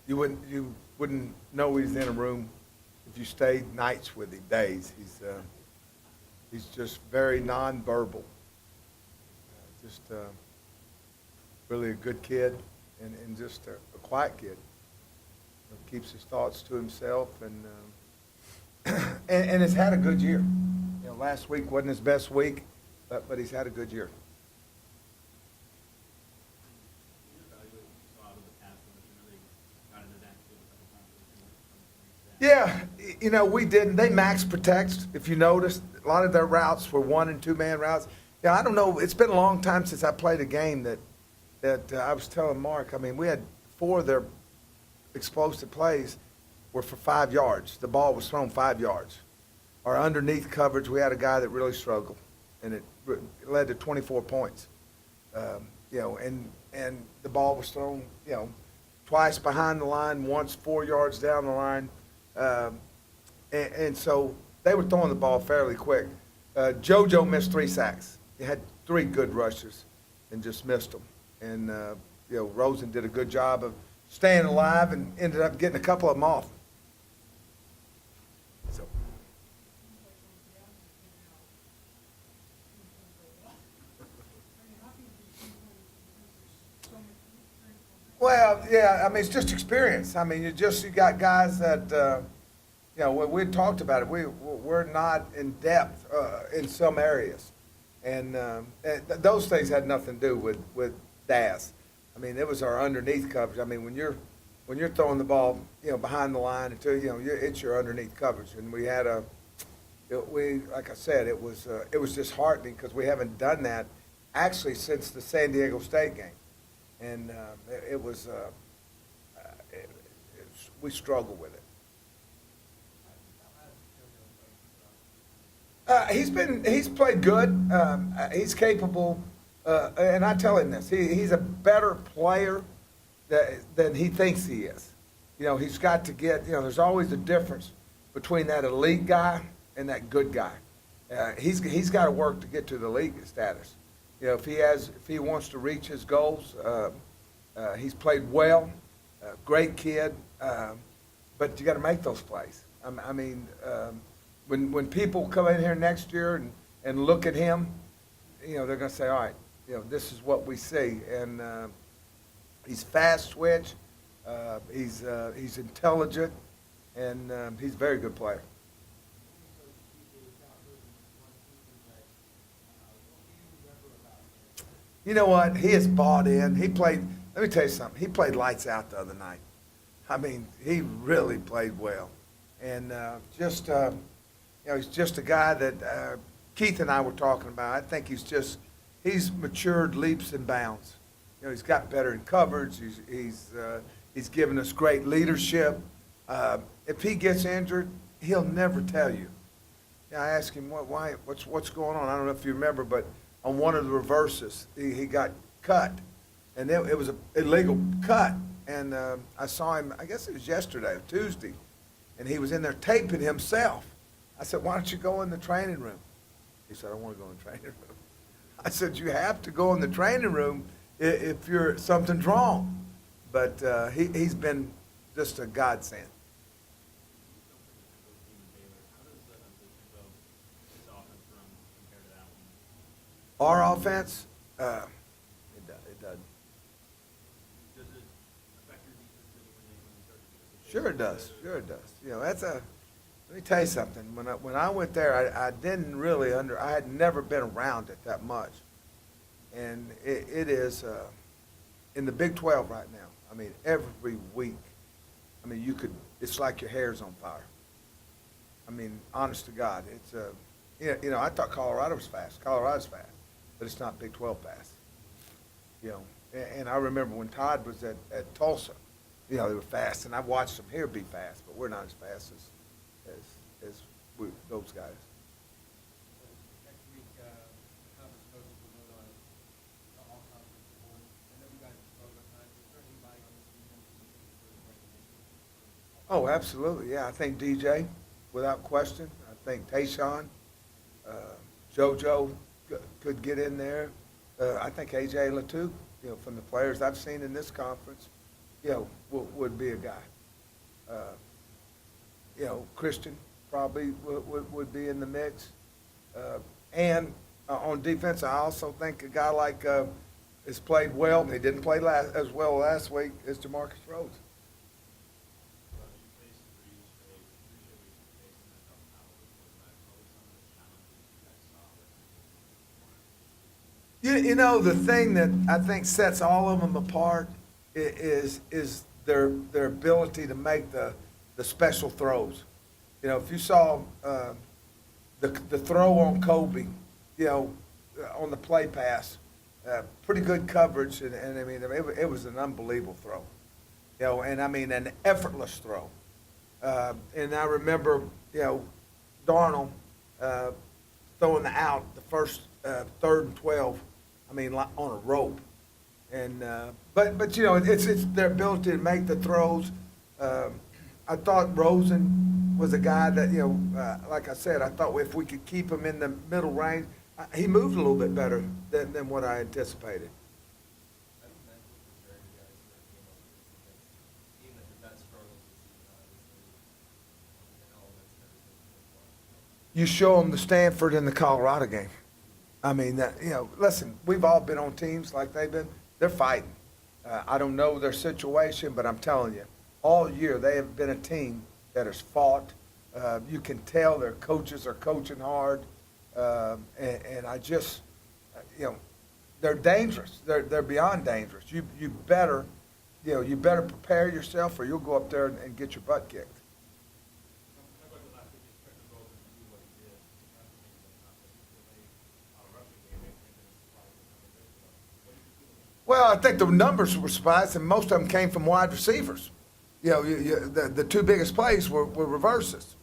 you wouldn't know he's in a room if you stayed nights with him, days. He's just very nonverbal. Just really a good kid and just a quiet kid. Keeps his thoughts to himself and has had a good year. Last week wasn't his best week, but he's had a good year. Yeah, we didn't. They max protect, if you noticed. A lot of their routes were one and two man routes. Yeah, I don't know. It's been a long time since I played a game that I was telling Mark. I mean, we had four of their explosive plays were for 5 yards. The ball was thrown 5 yards. Our underneath coverage, we had a guy that really struggled, and it led to 24 points. And the ball was thrown, twice behind the line, once 4 yards down the line. And so they were throwing the ball fairly quick. JoJo missed 3 sacks. He had 3 good rushers and just missed them. And, Rosen did a good job of staying alive and ended up getting a couple of them off. So. Well, yeah, I mean, it's just experience. I mean, you got guys that, we talked about it. We're not in depth in some areas. And those things had nothing to do with Daz. I mean, it was our underneath coverage. I mean, when you're throwing the ball, behind the line until it's your underneath coverage. And we had like I said, it was disheartening because we haven't done that actually since the San Diego State game, and we struggle with it. He's played good. He's capable, and I tell him this. He's a better player than he thinks he is. He's got to get. There's always a difference between that elite guy and that good guy. He's got to work to get to the elite status. If he wants to reach his goals, he's played well. Great kid, but you got to make those plays. I mean. When people come in here next year and look at him, they're going to say, all right, this is what we see. And he's fast switch, he's intelligent, and he's a very good player. You know what? He has bought in. Let me tell you something. He played lights out the other night. I mean, he really played well. And he's just a guy that Keith and I were talking about. I think he's matured leaps and bounds. He's got better in coverage. He's given us great leadership. If he gets injured, he'll never tell you. I asked him what's going on. I don't know if you remember, but on one of the reverses, he got cut, and it was an illegal cut. And I saw him. I guess it was yesterday, Tuesday, and he was in there taping himself. I said, why don't you go in the training room? He said, I don't want to go in the training room. I said, you have to go in the training room if something's wrong. But he's been just a godsend. Our offense, it doesn't. Sure it does. Sure it does. Let me tell you something. When I went there, I didn't really I had never been around it that much, and it is in the Big 12 right now. I mean, every week. I mean, it's like your hair's on fire. I mean, honest to God, it's I thought Colorado was fast. Colorado's fast, but it's not Big 12 fast. And I remember when Todd was at Tulsa, they were fast, and I watched them here be fast, but we're not as fast as those guys. Next week, conference coaches will vote on the all-conference report. I know you guys have spoken about time. Is there anybody on this team that you think is worth recognition? Oh, absolutely. Yeah, I think DJ, without question. I think Tayshawn, JoJo could get in there. I think AJ Latu, from the players I've seen in this conference, would be a guy. Christian probably would be in the mix. And on defense, I also think a guy like has played well, and he didn't play as well last week as Jamarcus Rhodes. The thing that I think sets all of them apart is their ability to make the special throws. If you saw the throw on Kobe, on the play pass, pretty good coverage, and I mean it was an unbelievable throw, and I mean an effortless throw. And I remember Darnold throwing the out the first 3rd and 12. I mean, like on a rope, and but it's their ability to make the throws. I thought Rosen was a guy that like I said, I thought if we could keep him in the middle range, he moved a little bit better than what I anticipated. You show them the Stanford and the Colorado game. I mean, listen, we've all been on teams like they've been. They're fighting. I don't know their situation, but I'm telling you, all year they have been a team that has fought. You can tell their coaches are coaching hard, and I just, they're dangerous. They're beyond dangerous. You better, you better prepare yourself, or you'll go up there and get your butt kicked. Well, I think the numbers were surprised, and most of them came from wide receivers. The two biggest plays were reverses.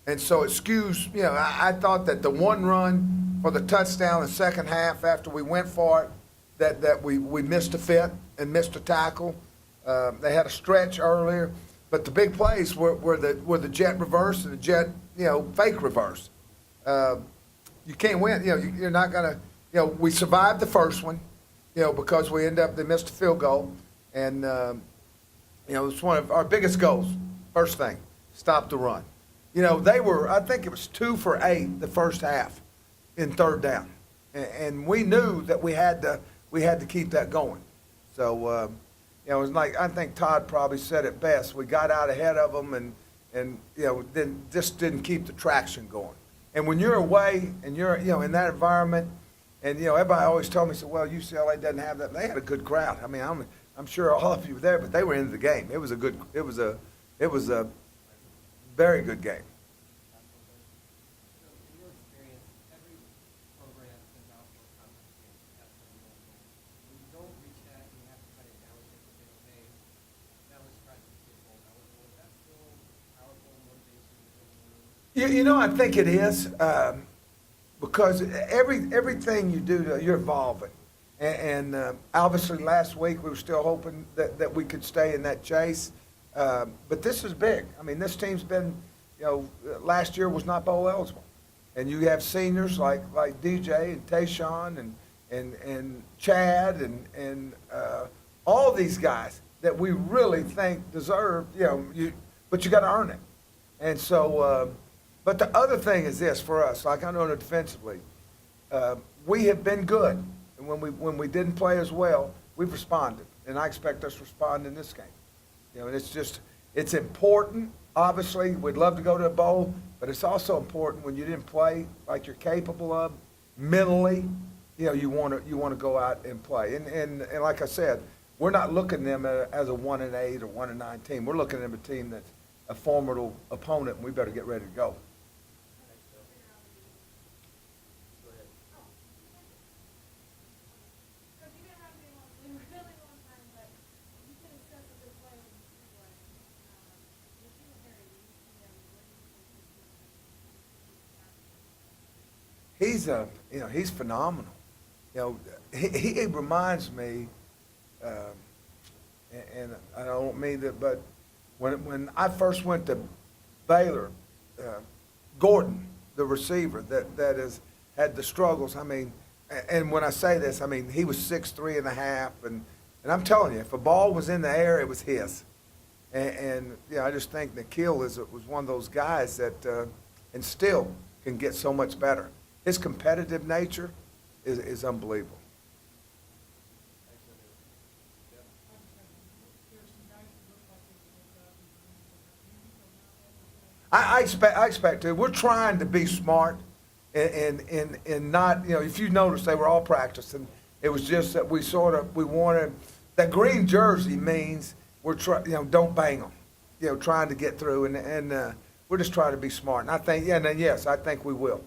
And so it skews, I thought that the one run for the touchdown in the second half after we went for it, that we missed a fit and missed a tackle. They had a stretch earlier, but the big plays were the jet reverse and the jet, fake reverse. You can't win, you're not going to, we survived the first one. Because they missed a field goal, and it's one of our biggest goals. First thing, stop the run. They were, I think it was 2 for 8 the first half in 3rd down, and we knew that we had to keep that going. So it was like, I think Todd probably said it best. We got out ahead of them, and then just didn't keep the traction going. And when you're away and you're in that environment. And everybody always told me, well, UCLA doesn't have that. And they had a good crowd. I mean, I'm sure all of you were there, but they were into the game. It was a very good game. So in your experience, every program sends out for a conference game. That's what we don't know. When you don't reach that, you have to cut it down and say, okay, now let's try to get bowl. Now was that still powerful motivation? I think it is. Because everything you do, you're evolving. And obviously last week we were still hoping that we could stay in that chase. But this is big. I mean, this team's been, last year was not bowl eligible. And you have seniors like DJ and Tayshawn and Chad and all these guys that we really think deserve, but you got to earn it. And so, but the other thing is this for us, like I know defensively, we have been good. And when we didn't play as well, we've responded. And I expect us to respond in this game. And it's important. Obviously, we'd love to go to a bowl, but it's also important when you didn't play like you're capable of mentally. You want to go out and play. And like I said, we're not looking at them as a 1-8 or 1-9 team. We're looking at them a team that's a formidable opponent, and we better get ready to go. He's phenomenal. He reminds me, and I don't mean that, but when I first went to Baylor, Gordon, the receiver that has had the struggles. I mean, and when I say this, I mean he was 6'3.5", and And I'm telling you, if a ball was in the air, it was his. And I just think Nikhil was one of those guys that, and still can get so much better. His competitive nature is unbelievable. I expect to. We're trying to be smart and not, if you notice, they were all practicing. It was just that we wanted, that green jersey means don't bang them, trying to get through. And we're just trying to be smart. And I think, yes, I think we will.